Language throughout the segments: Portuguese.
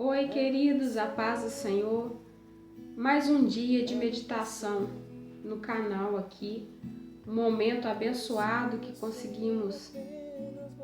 Oi, queridos, a paz do Senhor. Mais um dia de meditação no canal aqui. Um momento abençoado que conseguimos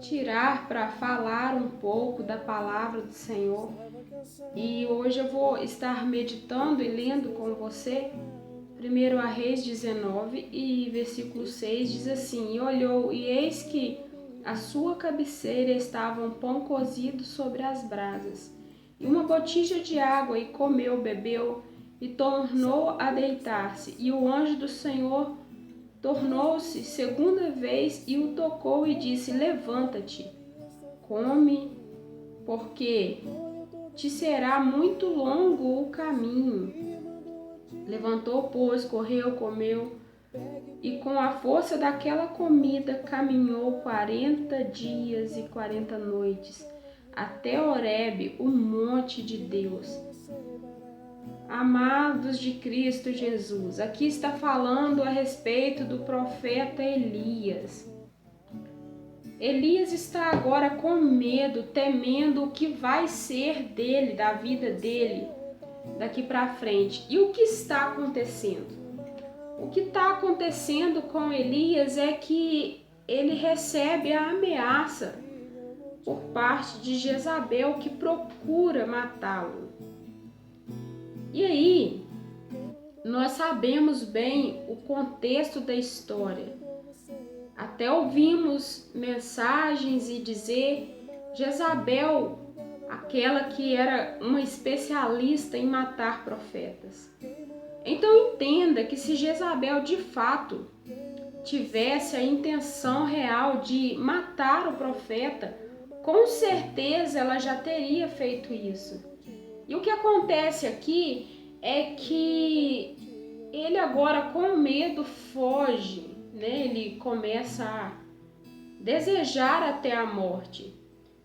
tirar para falar um pouco da palavra do Senhor. E hoje eu vou estar meditando e lendo com você 1 Reis 19 e versículo 6 diz assim: E olhou, e eis que à sua cabeceira estava um pão cozido sobre as brasas, e uma botija de água, e comeu, bebeu, e tornou a deitar-se. E o anjo do Senhor tornou-se segunda vez e o tocou e disse: Levanta-te, come, porque te será muito longo o caminho. Levantou, pois, correu, comeu, e com a força daquela comida caminhou 40 dias e 40 noites, até Horebe, o monte de Deus. Amados de Cristo Jesus, aqui está falando a respeito do profeta Elias. Elias está agora com medo, temendo o que vai ser dele, da vida dele, daqui para frente. E o que está acontecendo? O que está acontecendo com Elias é que ele recebe a ameaça por parte de Jezabel, que procura matá-lo. E aí, nós sabemos bem o contexto da história. Até ouvimos mensagens e dizer Jezabel, aquela que era uma especialista em matar profetas. Então entenda que se Jezabel de fato tivesse a intenção real de matar o profeta, com certeza ela já teria feito isso. E o que acontece aqui é que ele agora com medo foge, né? Ele começa a desejar até a morte.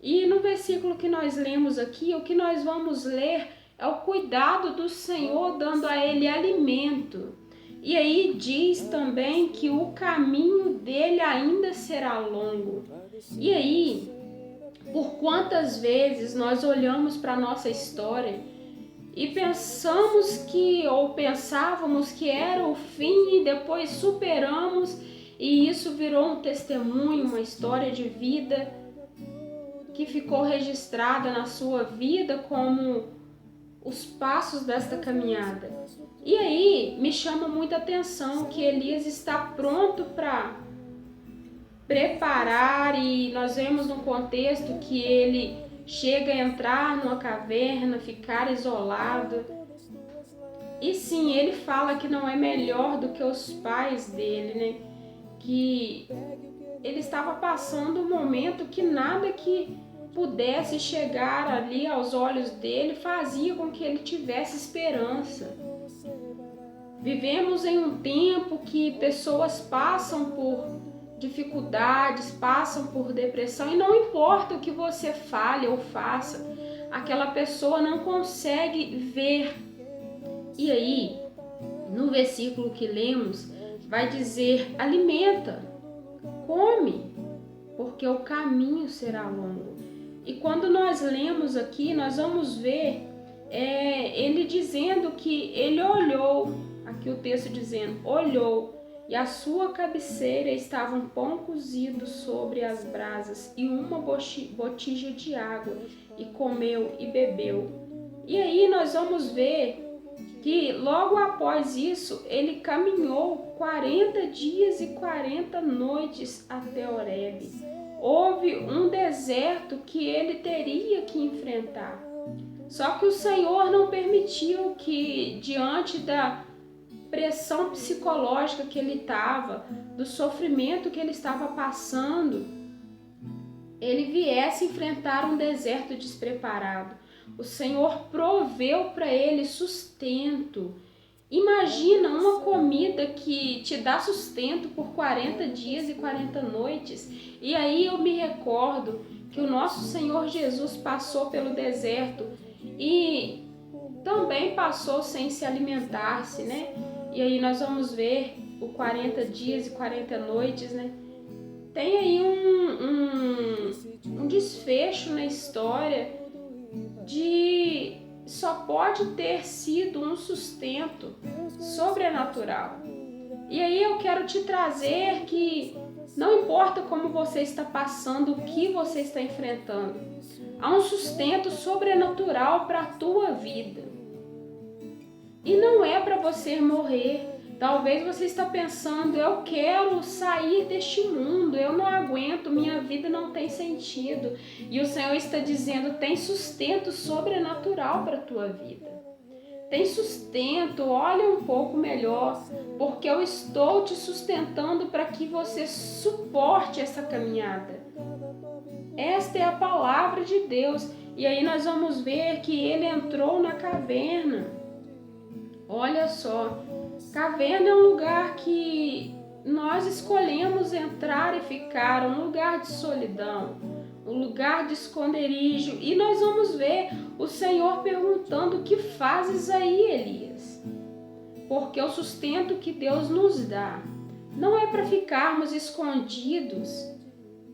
E no versículo que nós lemos aqui, o que nós vamos ler é o cuidado do Senhor dando a ele alimento. E aí diz também que o caminho dele ainda será longo. E aí, por quantas vezes nós olhamos para a nossa história e pensamos que, ou pensávamos que era o fim e depois superamos e isso virou um testemunho, uma história de vida que ficou registrada na sua vida como os passos desta caminhada. E aí me chama muita atenção que Elias está pronto para preparar, e nós vemos no contexto que ele chega a entrar numa caverna, ficar isolado. E sim, ele fala que não é melhor do que os pais dele, né? Que ele estava passando um momento que nada que pudesse chegar ali aos olhos dele fazia com que ele tivesse esperança. Vivemos em um tempo que pessoas passam por dificuldades, passam por depressão, e não importa o que você fale ou faça, aquela pessoa não consegue ver. E aí, no versículo que lemos, vai dizer: alimenta, come, porque o caminho será longo. E quando nós lemos aqui, nós vamos ver ele dizendo que ele olhou, aqui o texto dizendo, olhou, e à sua cabeceira estava um pão cozido sobre as brasas e uma botija de água, e comeu e bebeu. E aí nós vamos ver que logo após isso, ele caminhou 40 dias e 40 noites até Horebe. Houve um deserto que ele teria que enfrentar. Só que o Senhor não permitiu que, diante da pressão psicológica que ele estava, do sofrimento que ele estava passando, ele viesse enfrentar um deserto despreparado. O Senhor proveu para ele sustento. Imagina uma comida que te dá sustento por 40 dias e 40 noites. E aí eu me recordo que o nosso Senhor Jesus passou pelo deserto e também passou sem se alimentar-se, né? E aí nós vamos ver o 40 dias e 40 noites, né? Tem aí um desfecho na história de só pode ter sido um sustento sobrenatural. E aí eu quero te trazer que não importa como você está passando, o que você está enfrentando, há um sustento sobrenatural para a tua vida. E não é para você morrer. Talvez você está pensando, eu quero sair deste mundo, eu não aguento, minha vida não tem sentido. E o Senhor está dizendo, tem sustento sobrenatural para a tua vida. Tem sustento, olha um pouco melhor, porque eu estou te sustentando para que você suporte essa caminhada. Esta é a palavra de Deus. E aí nós vamos ver que ele entrou na caverna. Olha só, caverna é um lugar que nós escolhemos entrar e ficar, um lugar de solidão, um lugar de esconderijo. E nós vamos ver o Senhor perguntando, o que fazes aí, Elias? Porque o sustento que Deus nos dá não é para ficarmos escondidos,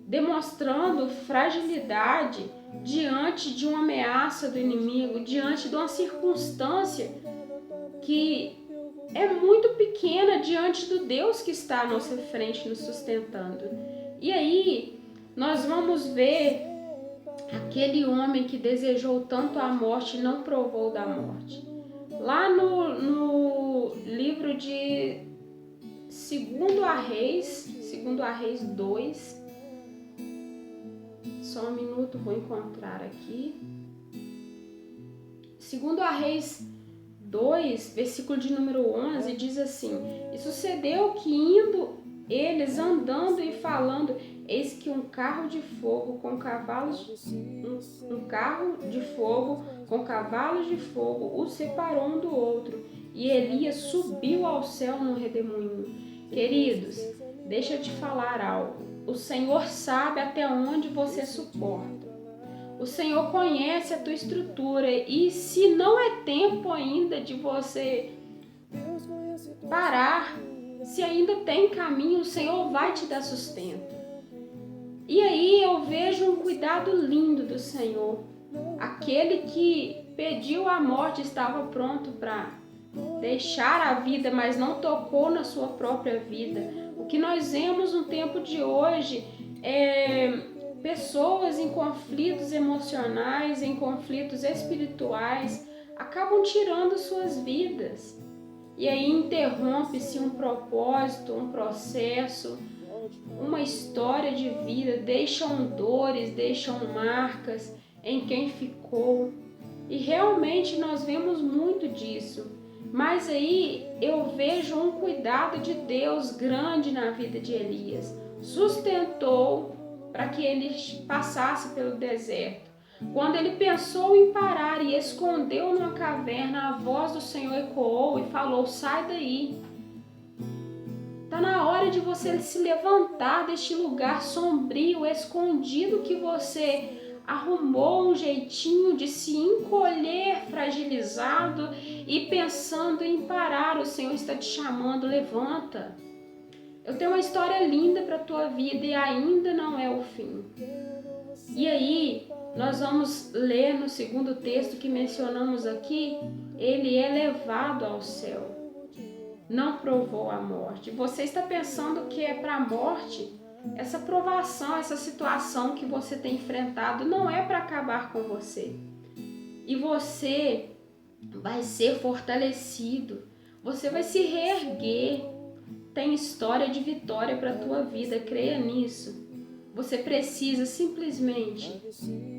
demonstrando fragilidade diante de uma ameaça do inimigo, diante de uma circunstância que é muito pequena diante do Deus que está à nossa frente nos sustentando. E aí nós vamos ver aquele homem que desejou tanto a morte e não provou da morte. Lá no livro de 2 Reis 2, só um minuto, vou encontrar aqui. 2 Reis 2, versículo de número 11, diz assim: E sucedeu que indo eles andando e falando, eis que um carro de fogo com cavalos de fogo os separou um do outro, e Elias subiu ao céu num redemoinho. Queridos, deixa eu te falar algo. O Senhor sabe até onde você suporta. O Senhor conhece a tua estrutura, e se não é tempo ainda de você parar, se ainda tem caminho, o Senhor vai te dar sustento. E aí eu vejo um cuidado lindo do Senhor. Aquele que pediu a morte estava pronto para deixar a vida, mas não tocou na sua própria vida. O que nós vemos no tempo de hoje é pessoas em conflitos emocionais, em conflitos espirituais, acabam tirando suas vidas. E aí interrompe-se um propósito, um processo, uma história de vida, deixam dores, deixam marcas em quem ficou. E realmente nós vemos muito disso. Mas aí eu vejo um cuidado de Deus grande na vida de Elias. Sustentou para que ele passasse pelo deserto. Quando ele pensou em parar e escondeu numa caverna, a voz do Senhor ecoou e falou: sai daí. Está na hora de você se levantar deste lugar sombrio, escondido, que você arrumou um jeitinho de se encolher, fragilizado e pensando em parar. O Senhor está te chamando, levanta. Eu tenho uma história linda para a tua vida e ainda não é o fim. E aí, nós vamos ler no segundo texto que mencionamos aqui, ele é levado ao céu. Não provou a morte. Você está pensando que é para a morte? Essa provação, essa situação que você tem enfrentado não é para acabar com você. E você vai ser fortalecido. Você vai se reerguer. Tem história de vitória para a tua vida, creia nisso. Você precisa simplesmente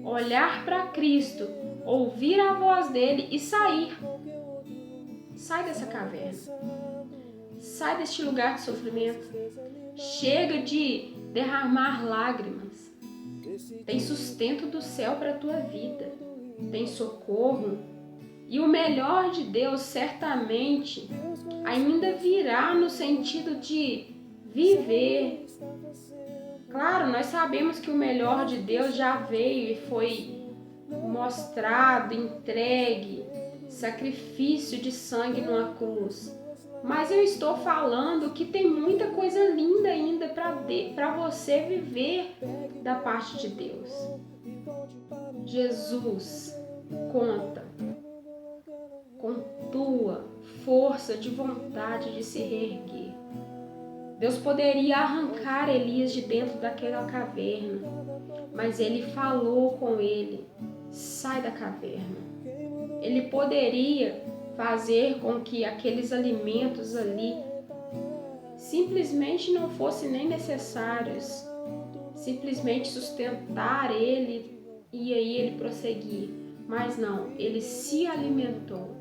olhar para Cristo, ouvir a voz dele e sair. Sai dessa caverna. Sai deste lugar de sofrimento. Chega de derramar lágrimas. Tem sustento do céu para a tua vida. Tem socorro. E o melhor de Deus certamente ainda virá no sentido de viver. Claro, nós sabemos que o melhor de Deus já veio e foi mostrado, entregue, sacrifício de sangue numa cruz. Mas eu estou falando que tem muita coisa linda ainda para você viver da parte de Deus. Jesus conta força, de vontade de se reerguer. Deus poderia arrancar Elias de dentro daquela caverna, mas ele falou com ele: sai da caverna. Ele poderia fazer com que aqueles alimentos ali simplesmente não fossem nem necessários, simplesmente sustentar ele e aí ele prosseguir. Mas não, ele se alimentou.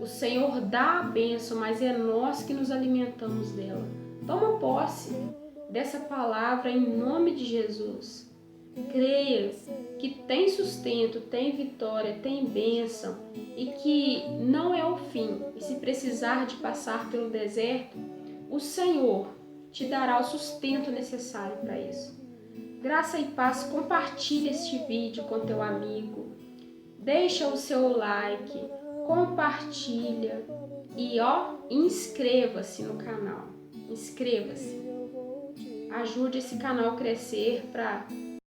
O Senhor dá a bênção, mas é nós que nos alimentamos dela. Toma posse dessa palavra em nome de Jesus. Creia que tem sustento, tem vitória, tem bênção e que não é o fim. E se precisar de passar pelo deserto, o Senhor te dará o sustento necessário para isso. Graça e paz, compartilhe este vídeo com teu amigo. Deixa o seu like, compartilha e inscreva-se no canal. Inscreva-se. Ajude esse canal a crescer para